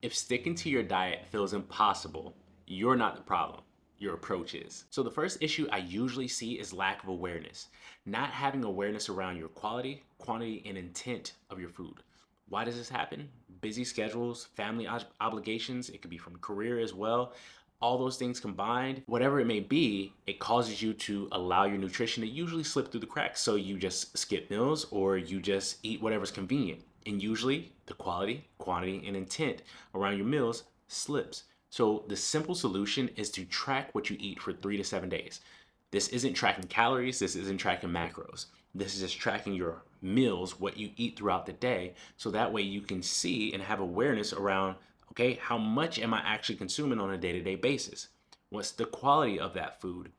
If sticking to your diet feels impossible, you're not the problem. Your approach is. So, the first issue I usually see is lack of awareness. Not having awareness around your quality, quantity, and intent of your food. Why does this happen? Busy schedules, family obligations, it could be from career as well. All those things combined, whatever it may be, it causes you to allow your nutrition to usually slip through the cracks. So you just skip meals or you just eat whatever's convenient. And usually the quality, quantity, and intent around your meals slips. So the simple solution is to track what you eat for 3 to 7 days. This isn't tracking calories, this isn't tracking macros. This is just tracking your meals, what you eat throughout the day. So that way you can see and have awareness around, okay, how much am I actually consuming on a day to day basis? What's the quality of that food?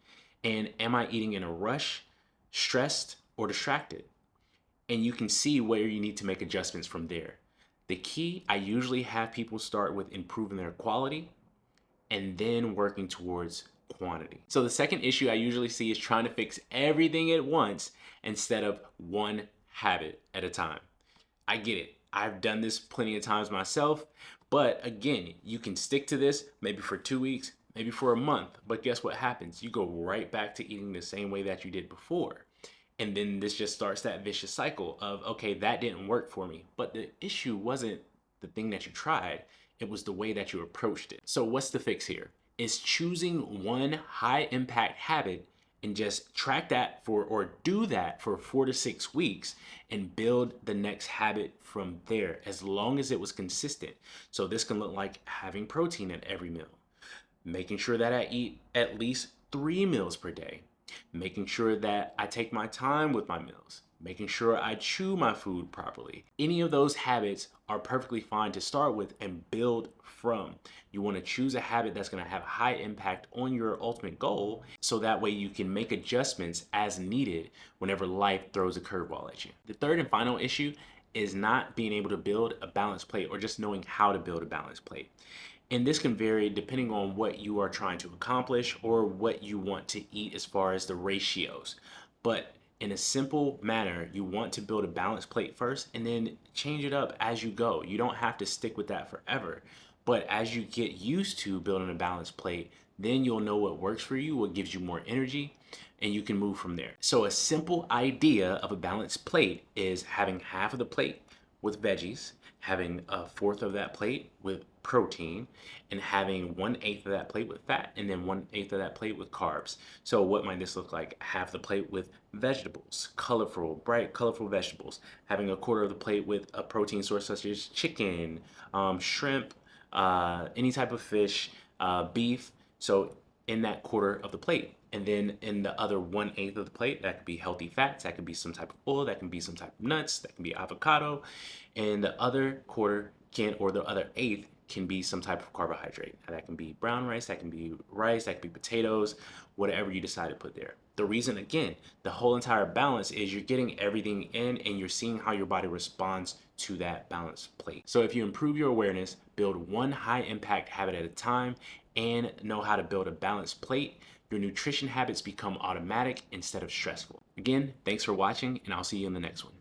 And am I eating in a rush, stressed, or distracted? And you can see where you need to make adjustments from there. The key, I usually have people start with improving their quality and then working towards quantity. So the second issue I usually see is trying to fix everything at once instead of one habit at a time. I get it. I've done this plenty of times myself, but again, you can stick to this maybe for 2 weeks, maybe for a month, but guess what happens? You go right back to eating the same way that you did before. And then this just starts that vicious cycle of, okay, that didn't work for me. But the issue wasn't the thing that you tried, it was the way that you approached it. So, what's the fix here? Is choosing one high impact habit and just track that for or do that for 4 to 6 weeks and build the next habit from there as long as it was consistent. So, this can look like having protein at every meal, making sure that I eat at least 3 meals per day, making sure that I take my time with my meals, making sure I chew my food properly. Any of those habits are perfectly fine to start with and build from. You want to choose a habit that's going to have high impact on your ultimate goal so that way you can make adjustments as needed whenever life throws a curveball at you. The third and final issue is not being able to build a balanced plate or just knowing how to build a balanced plate. And this can vary depending on what you are trying to accomplish or what you want to eat as far as the ratios. But in a simple manner, you want to build a balanced plate first and then change it up as you go. You don't have to stick with that forever. But as you get used to building a balanced plate, then you'll know what works for you, what gives you more energy, and you can move from there. So a simple idea of a balanced plate is having half of the plate with veggies, having a fourth of that plate with protein, and having 1/8 of that plate with fat, and then 1/8 of that plate with carbs. So what might this look like? Half the plate with vegetables, colorful, bright, colorful vegetables. Having a quarter of the plate with a protein source such as chicken, shrimp, any type of fish, beef. So in that quarter of the plate. And then in the other 1/8 of the plate, that could be healthy fats, that could be some type of oil, that can be some type of nuts, that can be avocado. And the other quarter can, or the other eighth, can be some type of carbohydrate. Now, that can be brown rice, that can be rice, that can be potatoes, whatever you decide to put there. The reason, again, the whole entire balance is you're getting everything in and you're seeing how your body responds to that balanced plate. So if you improve your awareness, build one high impact habit at a time, and know how to build a balanced plate, your nutrition habits become automatic instead of stressful. Again, thanks for watching, and I'll see you in the next one.